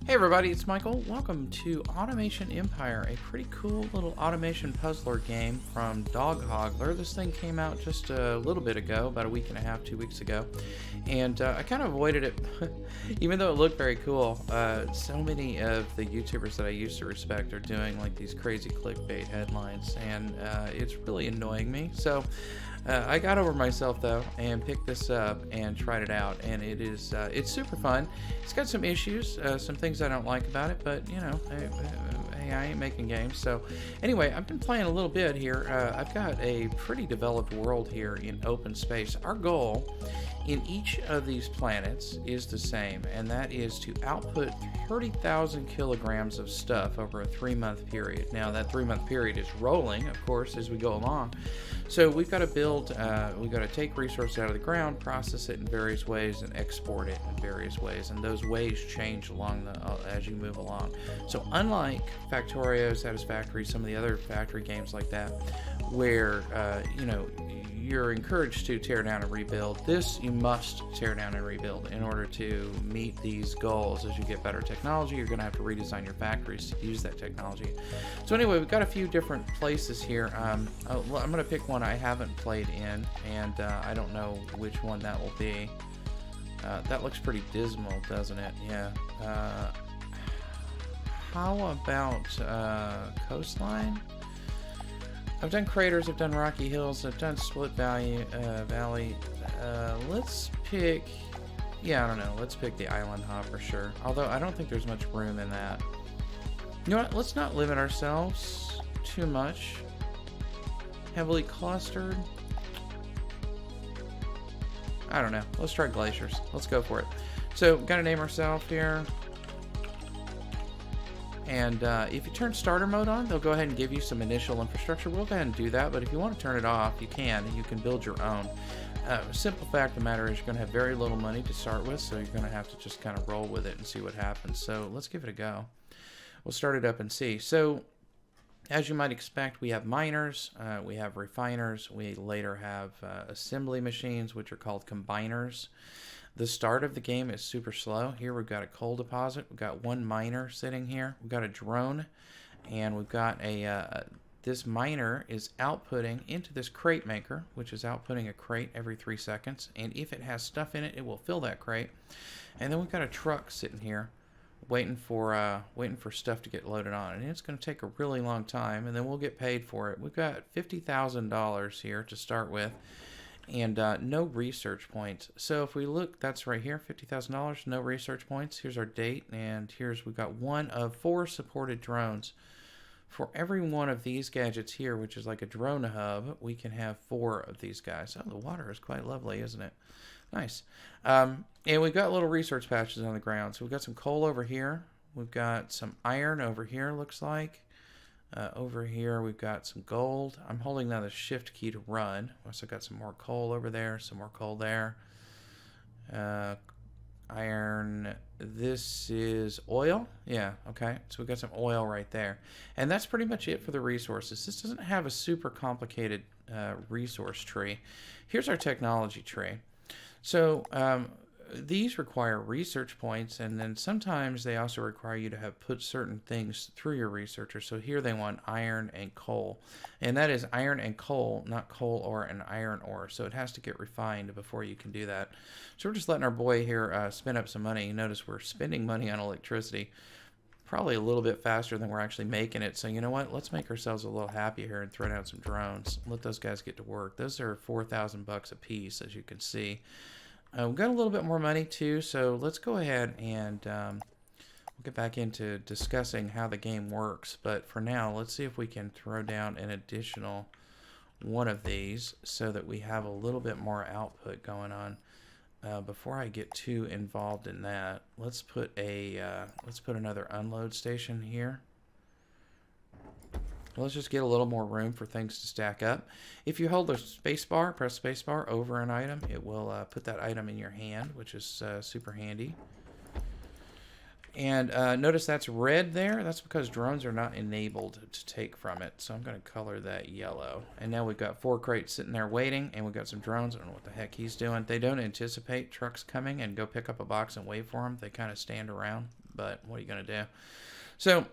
Hey everybody, it's Michael. Welcome to Automation Empire, a pretty cool little automation puzzler game from Dog Hoggler. This thing came out just a little bit ago, about a week and a half, 2 weeks ago, and I kind of avoided it, even though it looked very cool. So many of the YouTubers that I used to respect are doing like these crazy clickbait headlines, and it's really annoying me. So I got over myself though and picked this up and tried it out, and it's super fun. It's got some issues, some things I don't like about it, but you know, hey, I ain't making games. So anyway, I've been playing a little bit here. I've got a pretty developed world here in open space. Our goal in each of these planets is the same, and that is to output 30,000 kilograms of stuff over a 3-month period. Now that 3-month period is rolling, of course, as we go along. So we've got to build, we've got to take resources out of the ground, process it in various ways, and export it in various ways. And those ways change along as you move along. So unlike Factorio, Satisfactory, some of the other factory games like that, where you're encouraged to tear down and rebuild, this you must tear down and rebuild in order to meet these goals. As you get better technology, you're going to have to redesign your factories to use that technology. So anyway, we've got a few different places here. I'm going to pick one I haven't played in, and I don't know which one that will be. That looks pretty dismal, doesn't it? Yeah. How about Coastline? I've done craters, I've done rocky hills, I've done split valley. Let's pick, I don't know, let's pick the island hopper, sure. Although I don't think there's much room in that. You know what, let's not limit ourselves too much. Heavily clustered. I don't know, let's try glaciers. Let's go for it. So, gotta name ourselves here. And if you turn starter mode on, they'll go ahead and give you some initial infrastructure. We'll go ahead and do that, but if you want to turn it off, you can, and you can build your own. Simple fact of the matter is you're going to have very little money to start with, so you're going to have to just kind of roll with it and see what happens. So let's give it a go. We'll start it up and see. So as you might expect, we have miners, we have refiners, we later have assembly machines, which are called combiners. The start of the game is super slow. Here we've got a coal deposit. We've got one miner sitting here. We've got a drone, and we've got this miner is outputting into this crate maker, which is outputting a crate every 3 seconds. And if it has stuff in it, it will fill that crate. And then we've got a truck sitting here, waiting for stuff to get loaded on, and it's going to take a really long time. And then we'll get paid for it. We've got $50,000 here to start with. And no research points. So if we look, that's right here, $50,000, no research points. Here's our date, and we've got one of 4 supported drones. For every one of these gadgets here, which is like a drone hub, we can have 4 of these guys. Oh, the water is quite lovely, isn't it? Nice. And we've got little research patches on the ground. So we've got some coal over here. We've got some iron over here, looks like. Over here we've got some gold. I'm holding down the shift key to run. We also got some more coal over there, some more coal there. Iron. This is oil. Yeah, okay. So we've got some oil right there. And that's pretty much it for the resources. This doesn't have a super complicated resource tree. Here's our technology tree. So these require research points, and then sometimes they also require you to have put certain things through your researcher. So here they want iron and coal, and that is iron and coal, not coal ore and iron ore. So it has to get refined before you can do that. So we're just letting our boy here spin up some money. Notice we're spending money on electricity, probably a little bit faster than we're actually making it. So you know what? Let's make ourselves a little happier here and throw down some drones. Let those guys get to work. Those are $4,000 a piece, as you can see. We've got a little bit more money too, so let's go ahead and we'll get back into discussing how the game works. But for now, let's see if we can throw down an additional one of these so that we have a little bit more output going on. Before I get too involved in that, let's put another unload station here. Let's just get a little more room for things to stack up. If you hold the spacebar, press spacebar over an item, it will put that item in your hand, which is super handy. And notice that's red there. That's because drones are not enabled to take from it. So I'm going to color that yellow. And now we've got 4 crates sitting there waiting, and we've got some drones. I don't know what the heck he's doing. They don't anticipate trucks coming and go pick up a box and wait for them. They kind of stand around. but what are you going to do? So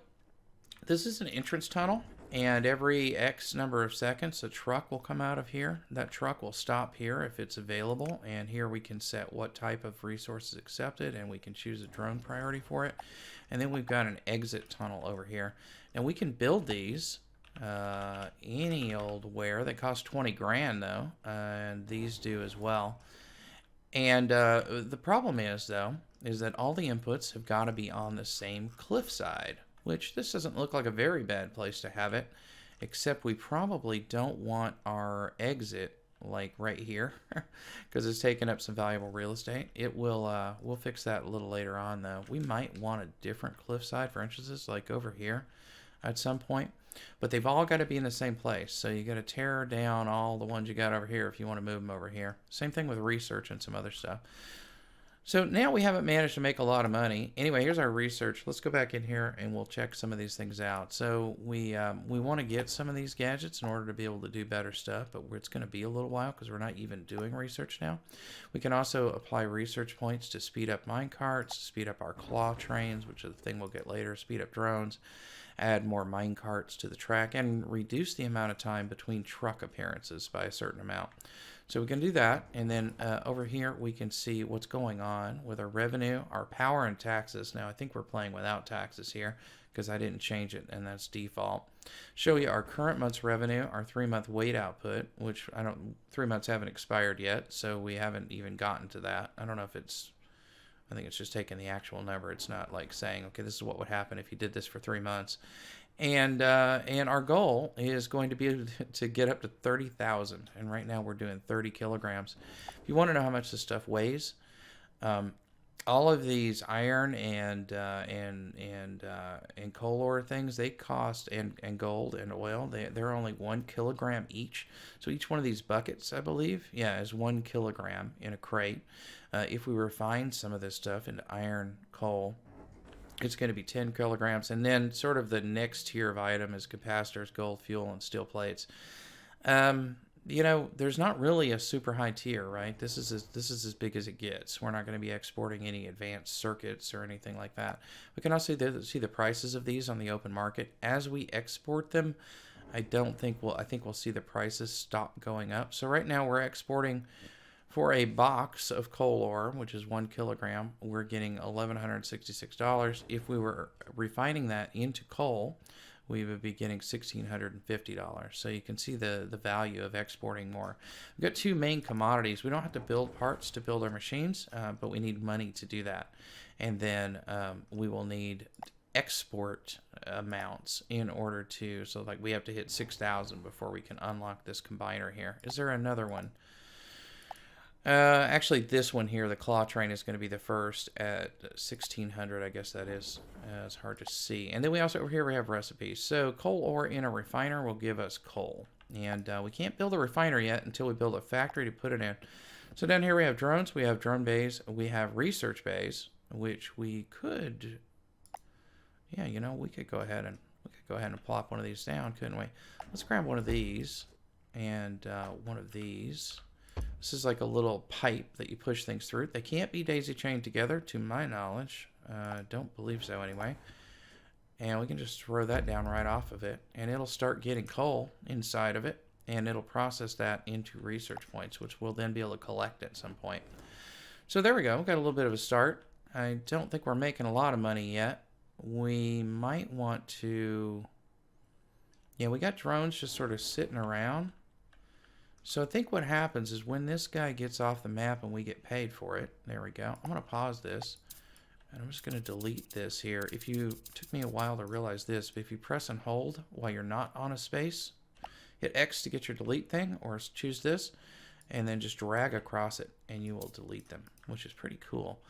this is an entrance tunnel, and every X number of seconds a truck will come out of here. That truck will stop here if it's available, and here we can set what type of resource is accepted, and we can choose a drone priority for it. And then we've got an exit tunnel over here. And we can build these any old where. They cost 20 grand though, and these do as well. And the problem is, though, is that all the inputs have got to be on the same cliffside, which this doesn't look like a very bad place to have it, except we probably don't want our exit like right here because it's taking up some valuable real estate. It will, we'll fix that a little later on, though. We might want a different cliffside, for instance, like over here at some point. But they've all got to be in the same place. So you got to tear down all the ones you got over here if you want to move them over here. Same thing with research and some other stuff. So now we haven't managed to make a lot of money. Anyway, here's our research. Let's go back in here and we'll check some of these things out. So we want to get some of these gadgets in order to be able to do better stuff, but it's going to be a little while because we're not even doing research now. We can also apply research points to speed up mine carts, speed up our claw trains, which is the thing we'll get later, speed up drones, add more mine carts to the track, and reduce the amount of time between truck appearances by a certain amount. So we can do that, and then over here we can see what's going on with our revenue, our power, and taxes. Now I think we're playing without taxes here because I didn't change it, and that's default. Show you our current month's revenue, our 3-month weight output, which 3 months haven't expired yet, so we haven't even gotten to that. I don't know if I think it's just taking the actual number. It's not like saying, okay, this is what would happen if you did this for 3 months. And our goal is going to be to get up to 30,000. And right now we're doing 30 kilograms. If you want to know how much this stuff weighs, all of these iron and coal ore things, they cost, and gold and oil, they're only 1 kilogram each. So each one of these buckets, I believe, is 1 kilogram in a crate. If we refine some of this stuff into iron, coal, it's going to be 10 kilograms. And then sort of the next tier of item is capacitors, gold, fuel, and steel plates. There's not really a super high tier, right? This is as big as it gets. We're not going to be exporting any advanced circuits or anything like that. We can also see the prices of these on the open market. As we export them, I think we'll see the prices stop going up. So right now we're exporting for a box of coal ore, which is 1 kilogram, we're getting $1,166. If we were refining that into coal, we would be getting $1,650. So you can see the value of exporting more. We've got 2 main commodities. We don't have to build parts to build our machines, but we need money to do that. And then we will need export amounts in order to, so like we have to hit 6,000 before we can unlock this combiner here. Is there another one? Actually, this one here, the claw train, is going to be the first at 1,600. I guess that is. It's hard to see. And then we also, over here, we have recipes. So coal ore in a refiner will give us coal. And we can't build a refiner yet until we build a factory to put it in. So down here we have drones. We have drone bays. We have research bays, which we could, we could go ahead and plop one of these down, couldn't we? Let's grab one of these and one of these. This is like a little pipe that you push things through. They can't be daisy chained together, to my knowledge. Don't believe so, anyway. And we can just throw that down right off of it, and it'll start getting coal inside of it, and it'll process that into research points, which we'll then be able to collect at some point. So there we go. We've got a little bit of a start. I don't think we're making a lot of money yet. We might want to... Yeah, we got drones just sort of sitting around. So I think what happens is when this guy gets off the map and we get paid for it, there we go. I'm going to pause this, and I'm just going to delete this here. It took me a while to realize this, but if you press and hold while you're not on a space, hit X to get your delete thing, or choose this, and then just drag across it, and you will delete them, which is pretty cool.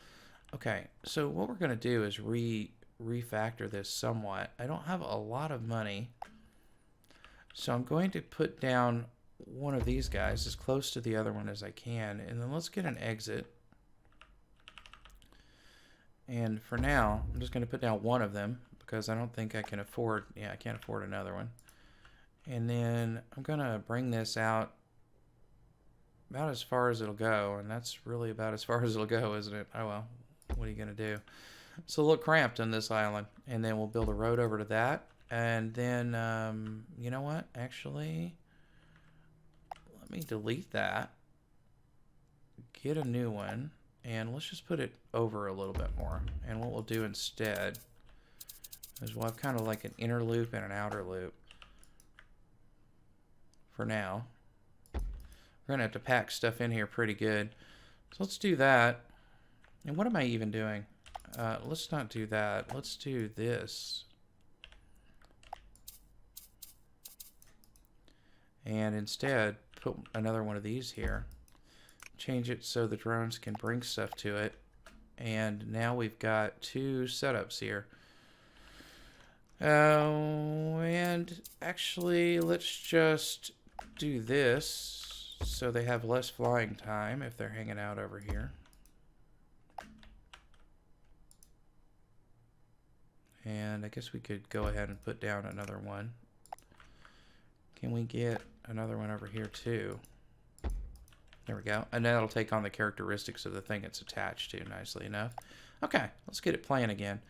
Okay, so what we're going to do is refactor this somewhat. I don't have a lot of money, so I'm going to put down one of these guys as close to the other one as I can, and then let's get an exit. And for now, I'm just going to put down one of them because I don't think I can afford, I can't afford another one. And then I'm going to bring this out about as far as it'll go, and that's really about as far as it'll go, isn't it? Oh well, what are you going to do? It's a little cramped on this island. And then we'll build a road over to that. And then, you know what? Actually, let me delete that. Get a new one. And let's just put it over a little bit more. And what we'll do instead is we'll have kind of like an inner loop and an outer loop. For now. We're going to have to pack stuff in here pretty good. So let's do that. And what am I even doing? Let's not do that. Let's do this. And instead, put another one of these here. Change it so the drones can bring stuff to it. And now we've got two setups here. And actually, let's just do this so they have less flying time if they're hanging out over here. And I guess we could go ahead and put down another one. Can we get another one over here too? There we go. And that'll take on the characteristics of the thing it's attached to nicely enough. Okay, let's get it playing again.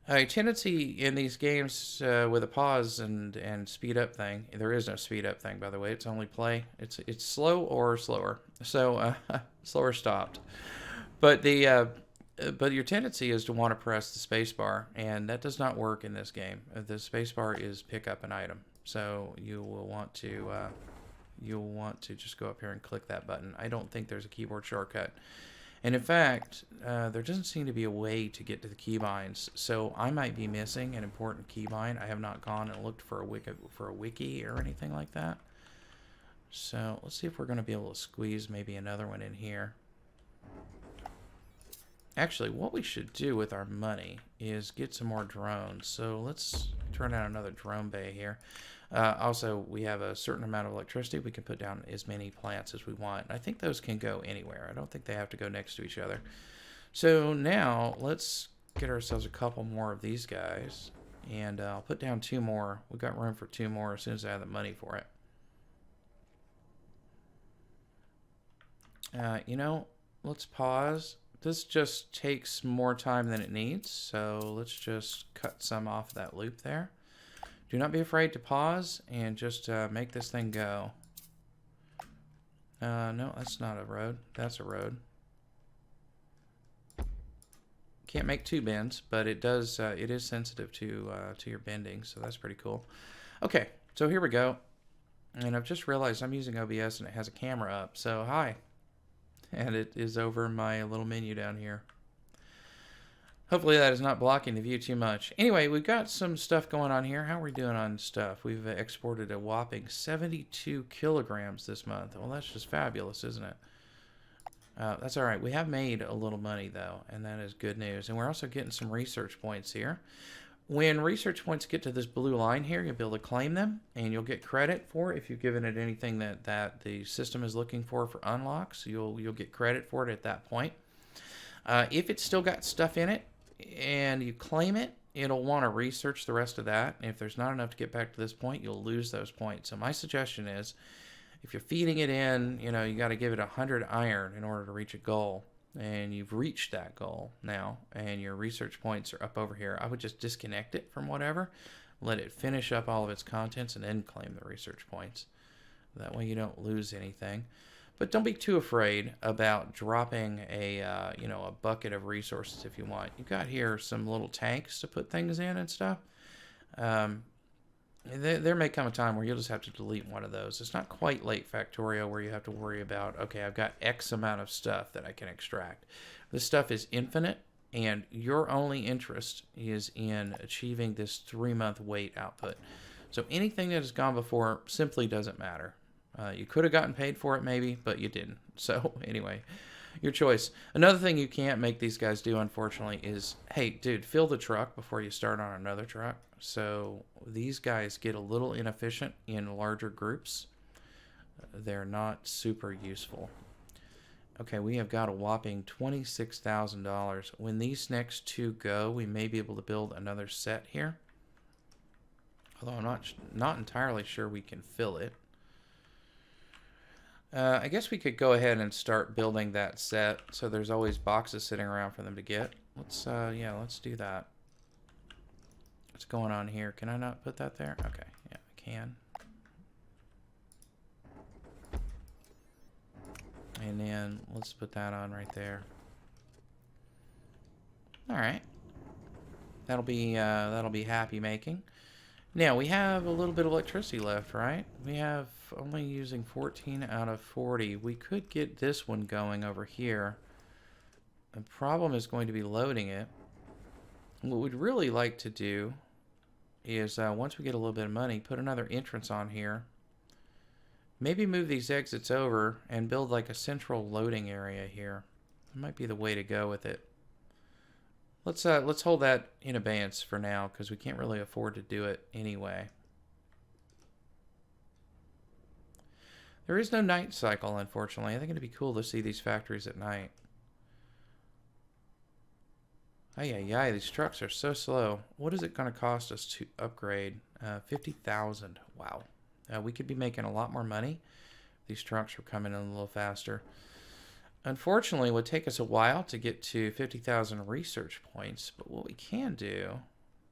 A tendency in these games with a pause and speed up thing. There is no speed up thing, by the way. It's only play. It's slow or slower. So slower stopped. But your tendency is to want to press the space bar, and that does not work in this game. The space bar is pick up an item. So you'll want to just go up here and click that button. I don't think there's a keyboard shortcut. And in fact, there doesn't seem to be a way to get to the keybinds, so I might be missing an important keybind. I have not gone and looked for a wiki or anything like that. So let's see if we're going to be able to squeeze maybe another one in here. Actually, what we should do with our money is get some more drones. So let's turn out another drone bay here. Also, we have a certain amount of electricity. We can put down as many plants as we want. I think those can go anywhere. I don't think they have to go next to each other. So now let's get ourselves a couple more of these guys. And I'll put down two more. We've got room for two more as soon as I have the money for it. You know, let's pause. This just takes more time than it needs. So let's just cut some off that loop there. Do not be afraid to pause and just make this thing go. No, that's not a road. That's a road. Can't make two bends, but it does. It is sensitive to your bending, so that's pretty cool. Okay, so here we go. And I've just realized I'm using OBS and it has a camera up. So hi, and it is over my little menu down here. Hopefully that is not blocking the view too much. Anyway, we've got some stuff going on here. How are we doing on stuff? We've exported a whopping 72 kilograms this month. Well, that's just fabulous, isn't it? That's all right. We have made a little money, though, and that is good news. And we're also getting some research points here. When research points get to this blue line here, you'll be able to claim them, and you'll get credit for it if you've given it anything that the system is looking for unlocks. You'll get credit for it at that point. If it's still got stuff in it, and you claim it, it'll want to research the rest of that. And if there's not enough to get back to this point, you'll lose those points. So my suggestion is, if you're feeding it in, you got to give it 100 iron in order to reach a goal. And you've reached that goal now, and your research points are up over here. I would just disconnect it from whatever, let it finish up all of its contents, and then claim the research points. That way you don't lose anything. But don't be too afraid about dropping a bucket of resources if you want. You've got here some little tanks to put things in and stuff. There may come a time where you'll just have to delete one of those. It's not quite late Factorio where you have to worry about, okay, I've got X amount of stuff that I can extract. This stuff is infinite, and your only interest is in achieving this 3-month wait output. So anything that has gone before simply doesn't matter. You could have gotten paid for it maybe, but you didn't. So anyway, your choice. Another thing you can't make these guys do, unfortunately, is, hey, dude, fill the truck before you start on another truck. So these guys get a little inefficient in larger groups. They're not super useful. Okay, we have got a whopping $26,000. When these next two go, we may be able to build another set here. Although I'm not entirely sure we can fill it. I guess we could go ahead and start building that set, so there's always boxes sitting around for them to get. Yeah, let's do that. What's going on here? Can I not put that there? Okay, yeah, I can. And then let's put that on right there. All right. That'll be happy making. Now we have a little bit of electricity left, right? We have only using 14 out of 40. We could get this one going over here. The problem is going to be loading it. What we'd really like to do is once we get a little bit of money, put another entrance on here. Maybe move these exits over and build like a central loading area here. That might be the way to go with it. Let's hold that in abeyance for now because we can't really afford to do it anyway. There is no night cycle, unfortunately. I think it'd be cool to see these factories at night. Ay, these trucks are so slow. What is it going to cost us to upgrade? 50,000. Wow. We could be making a lot more money. These trucks are coming in a little faster. Unfortunately, it would take us a while to get to 50,000 research points, but what we can do,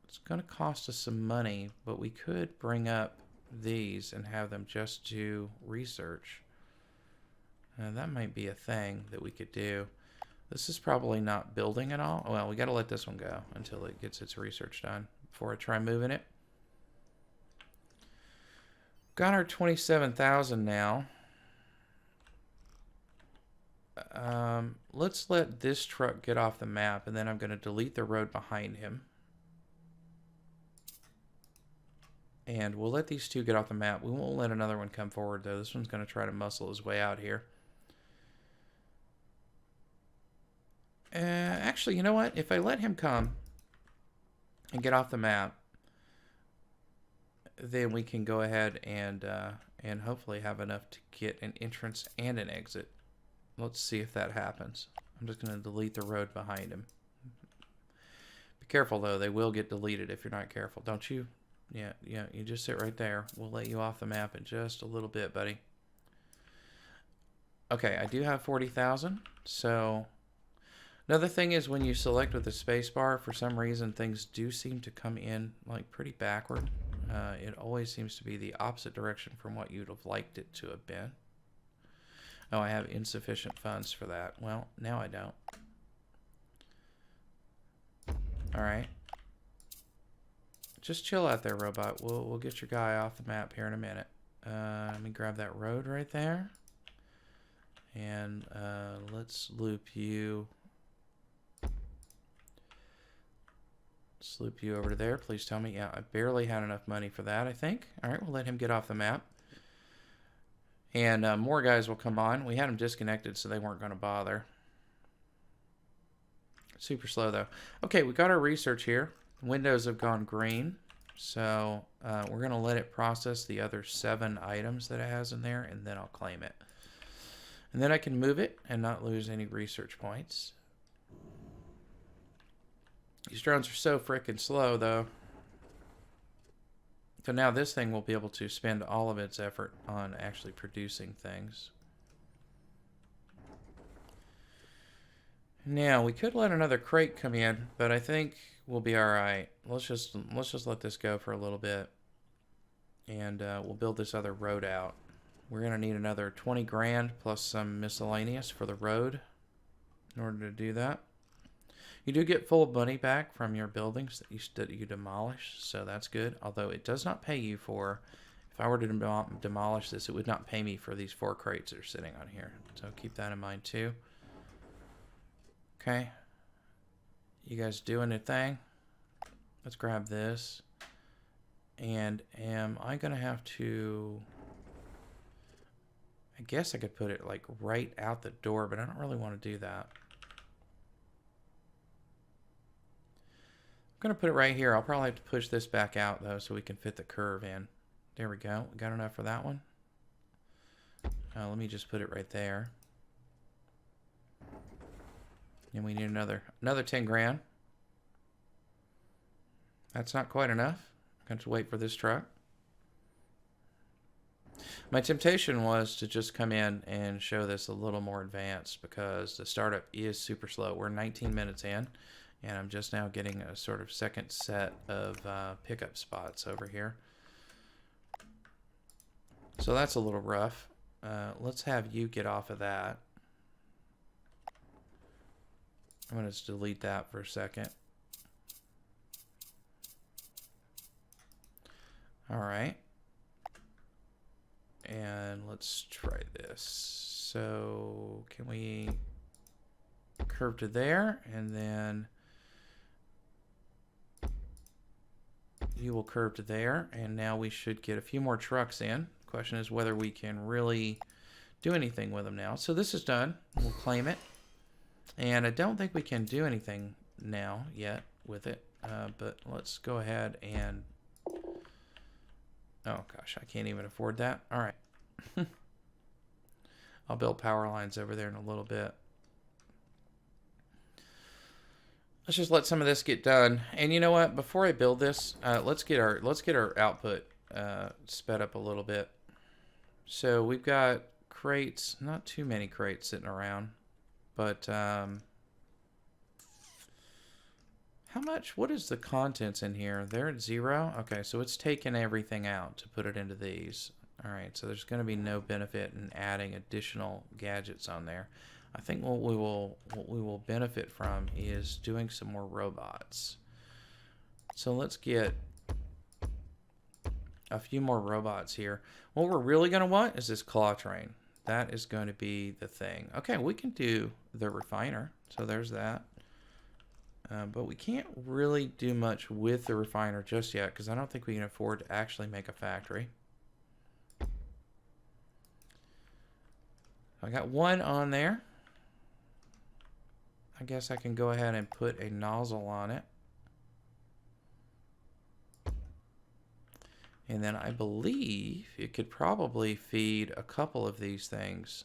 it's going to cost us some money, but we could bring up these and have them just do research. That might be a thing that we could do. This is probably not building at all. Well, we got to let this one go until it gets its research done before I try moving it. Got our 27,000 now. Let's let this truck get off the map, and then I'm going to delete the road behind him. And we'll let these two get off the map. We won't let another one come forward, though. This one's going to try to muscle his way out here. Actually, you know what? If I let him come and get off the map, then we can go ahead and hopefully have enough to get an entrance and an exit. Let's see if that happens. I'm just going to delete the road behind him. Be careful, though. They will get deleted if you're not careful. Don't you? Yeah, you just sit right there. We'll let you off the map in just a little bit, buddy. Okay, I do have 40,000. So, another thing is when you select with the spacebar, for some reason, things do seem to come in like pretty backward. It always seems to be the opposite direction from what you'd have liked it to have been. Oh, I have insufficient funds for that. Well, now I don't. All right. Just chill out there, robot. We'll get your guy off the map here in a minute. Let me grab that road right there. And let's loop you. Let's loop you over to there. Please tell me. Yeah, I barely had enough money for that, I think. All right, we'll let him get off the map. And more guys will come on. We had them disconnected, so they weren't going to bother. Super slow, though. Okay, we got our research here. Windows have gone green. So we're going to let it process the other 7 items that it has in there, and then I'll claim it. And then I can move it and not lose any research points. These drones are so frickin' slow, though. So now this thing will be able to spend all of its effort on actually producing things. Now, we could let another crate come in, but I think we'll be alright. Let's just let this go for a little bit. And we'll build this other road out. We're going to need another 20 grand plus some miscellaneous for the road in order to do that. You do get full money back from your buildings that you demolish, so that's good. Although it does not pay you for, if I were to demolish this, it would not pay me for these 4 crates that are sitting on here. So keep that in mind too. Okay. You guys doing a thing? Let's grab this. And am I going to have to... I guess I could put it like right out the door, but I don't really want to do that. I'm going to put it right here. I'll probably have to push this back out, though, so we can fit the curve in. There we go. We got enough for that one. Let me just put it right there. And we need another 10 grand. That's not quite enough. I'm going to wait for this truck. My temptation was to just come in and show this a little more advanced because the startup is super slow. We're 19 minutes in. And I'm just now getting a sort of second set of pickup spots over here. So that's a little rough. Let's have you get off of that. I'm going to just delete that for a second. All right. And let's try this. So can we curve to there, and then you will curve to there, and now we should get a few more trucks in. The question is whether we can really do anything with them now. So this is done. We'll claim it. And I don't think we can do anything now yet with it, but let's go ahead and... Oh gosh, I can't even afford that. All right. I'll build power lines over there in a little bit. Let's just let some of this get done. And you know what? Before I build this, let's get our output sped up a little bit. So we've got crates, not too many crates sitting around, but how much? What is the contents in here? They're at 0. Okay, so it's taken everything out to put it into these. All right, so there's going to be no benefit in adding additional gadgets on there. I think what we will benefit from is doing some more robots. So let's get a few more robots here. What we're really going to want is this claw train. That is going to be the thing. Okay, we can do the refiner. So there's that. But we can't really do much with the refiner just yet because I don't think we can afford to actually make a factory. I got one on there. I guess I can go ahead and put a nozzle on it. And then I believe it could probably feed a couple of these things.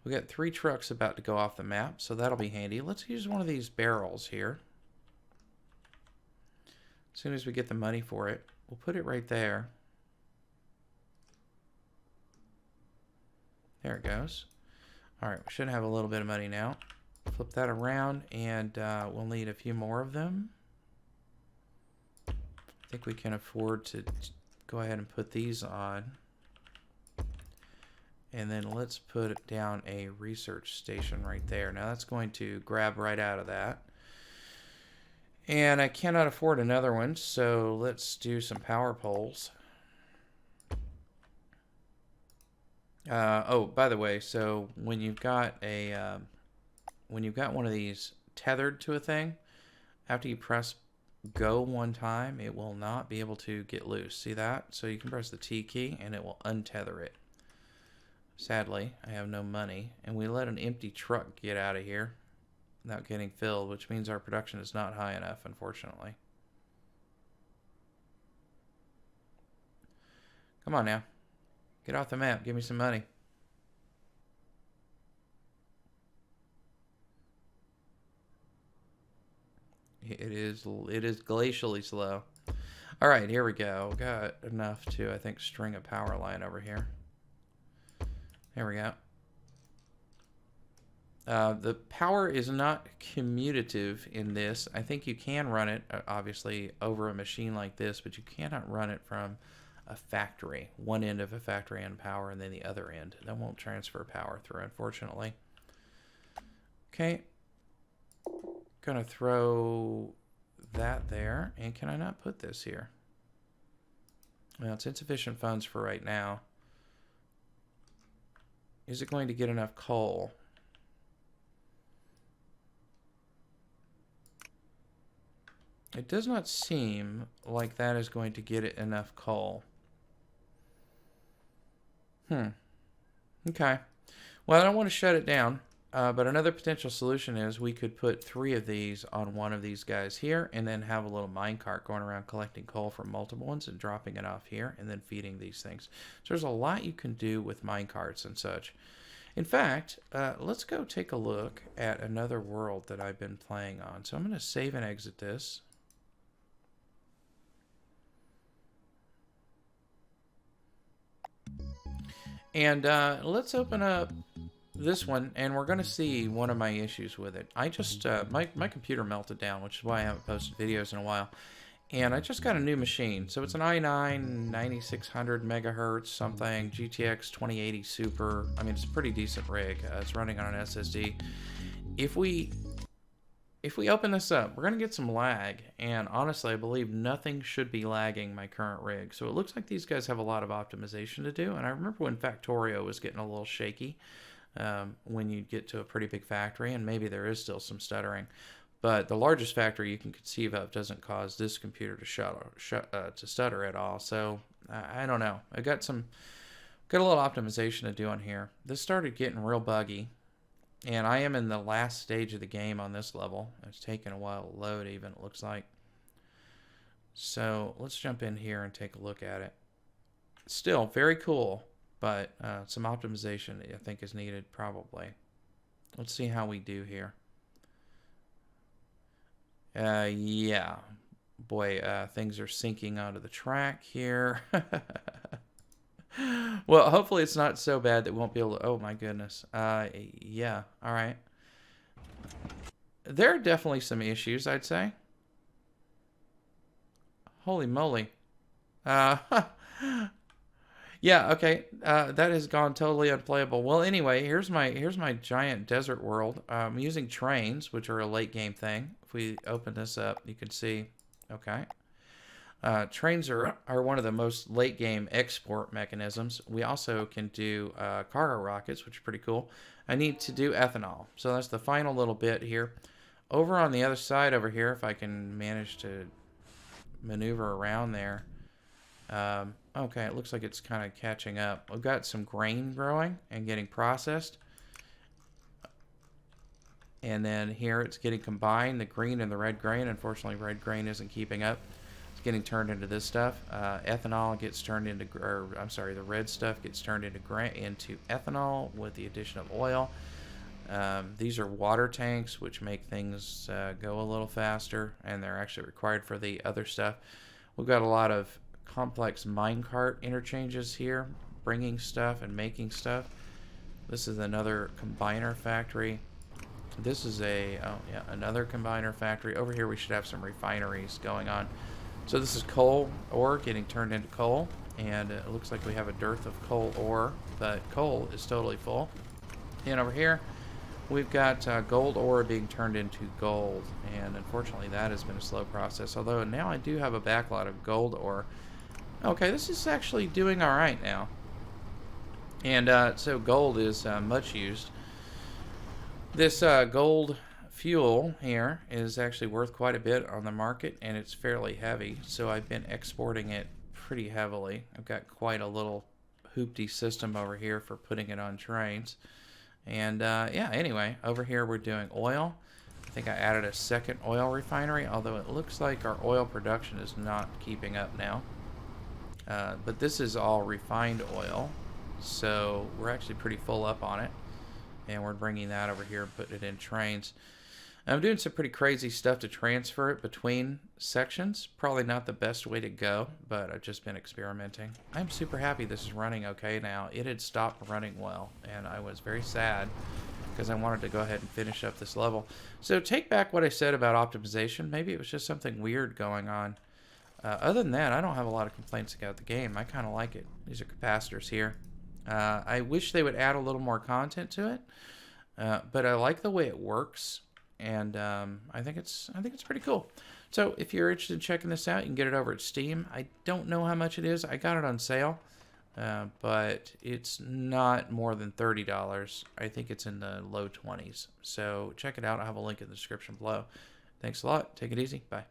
We got 3 trucks about to go off the map, so that'll be handy. Let's use one of these barrels here. As soon as we get the money for it, we'll put it right there. There it goes. All right, we should have a little bit of money now. Flip that around, and we'll need a few more of them. I think we can afford to go ahead and put these on. And then let's put down a research station right there. Now that's going to grab right out of that. And I cannot afford another one, so let's do some power poles. Oh, by the way, so when you've got one of these tethered to a thing, after you press go one time, it will not be able to get loose. See that? So you can press the T key and it will untether it. Sadly, I have no money, and we let an empty truck get out of here without getting filled, which means our production is not high enough, unfortunately. Come on now. Get off the map. Give me some money. It is glacially slow. All right, here we go. Got enough to, I think, string a power line over here. There we go. The power is not commutative in this. I think you can run it, obviously, over a machine like this, but you cannot run it from a factory. One end of a factory and power, and then the other end. That won't transfer power through, unfortunately. Okay. Gonna throw that there. And can I not put this here? Well, it's insufficient funds for right now. Is it going to get enough coal? It does not seem like that is going to get it enough coal. Okay. Well, I don't want to shut it down, but another potential solution is we could put 3 of these on one of these guys here and then have a little minecart going around collecting coal from multiple ones and dropping it off here and then feeding these things. So there's a lot you can do with minecarts and such. In fact, let's go take a look at another world that I've been playing on. So I'm going to save and exit this. And let's open up this one, and we're going to see one of my issues with it. I just, my computer melted down, which is why I haven't posted videos in a while. And I just got a new machine. So it's an i9 9600 megahertz something, GTX 2080 Super. I mean, it's a pretty decent rig. It's running on an SSD. If we open this up, we're going to get some lag. And honestly, I believe nothing should be lagging my current rig. So it looks like these guys have a lot of optimization to do. And I remember when Factorio was getting a little shaky when you get to a pretty big factory. And maybe there is still some stuttering. But the largest factory you can conceive of doesn't cause this computer to stutter at all. So I don't know. I got a little optimization to do on here. This started getting real buggy, and I am in the last stage of the game on this level. It's taking a while to load, even it looks like. So let's jump in here and take a look at it. Still very cool, but some optimization I think is needed probably. Let's see how we do here. Yeah, boy, things are sinking onto the track here. Well, hopefully it's not so bad that we won't be able to, oh my goodness. Yeah, all right. There are definitely some issues, I'd say. Holy moly. Yeah, okay. That has gone totally unplayable. Well, anyway, here's my giant desert world. I'm using trains, which are a late game thing. If we open this up, you can see, okay. Trains are one of the most late game export mechanisms. We also can do cargo rockets, which are pretty cool. I need to do ethanol. So that's the final little bit here. Over on the other side over here, if I can manage to maneuver around there. Okay, it looks like it's kind of catching up. We've got some grain growing and getting processed. And then here it's getting combined, the green and the red grain. Unfortunately, red grain isn't keeping up. It's getting turned into this stuff. Ethanol gets turned into, or I'm sorry, the red stuff gets turned into ethanol with the addition of oil. These are water tanks, which make things go a little faster, and they're actually required for the other stuff. We've got a lot of complex minecart interchanges here, bringing stuff and making stuff. This is another combiner factory. This is another combiner factory. Over here we should have some refineries going on. So this is coal ore getting turned into coal, and it looks like we have a dearth of coal ore, but coal is totally full. And over here we've got gold ore being turned into gold, and unfortunately that has been a slow process, although now I do have a backlot of gold ore. Okay, this is actually doing all right now. And so gold is much used. This gold fuel here is actually worth quite a bit on the market, and it's fairly heavy, so I've been exporting it pretty heavily. I've got quite a little hoopty system over here for putting it on trains. And yeah, anyway, over here we're doing oil. I think I added a second oil refinery, although it looks like our oil production is not keeping up now. But this is all refined oil, so we're actually pretty full up on it. And we're bringing that over here and putting it in trains. I'm doing some pretty crazy stuff to transfer it between sections. Probably not the best way to go, but I've just been experimenting. I'm super happy this is running okay now. It had stopped running well, and I was very sad because I wanted to go ahead and finish up this level. So take back what I said about optimization. Maybe it was just something weird going on. Other than that, I don't have a lot of complaints about the game. I kind of like it. These are capacitors here. I wish they would add a little more content to it, but I like the way it works, and I think it's pretty cool. So if you're interested in checking this out, you can get it over at Steam. I don't know how much it is. I got it on sale, but it's not more than $30. I think it's in the low 20s. So check it out. I'll have a link in the description below. Thanks a lot. Take it easy. Bye.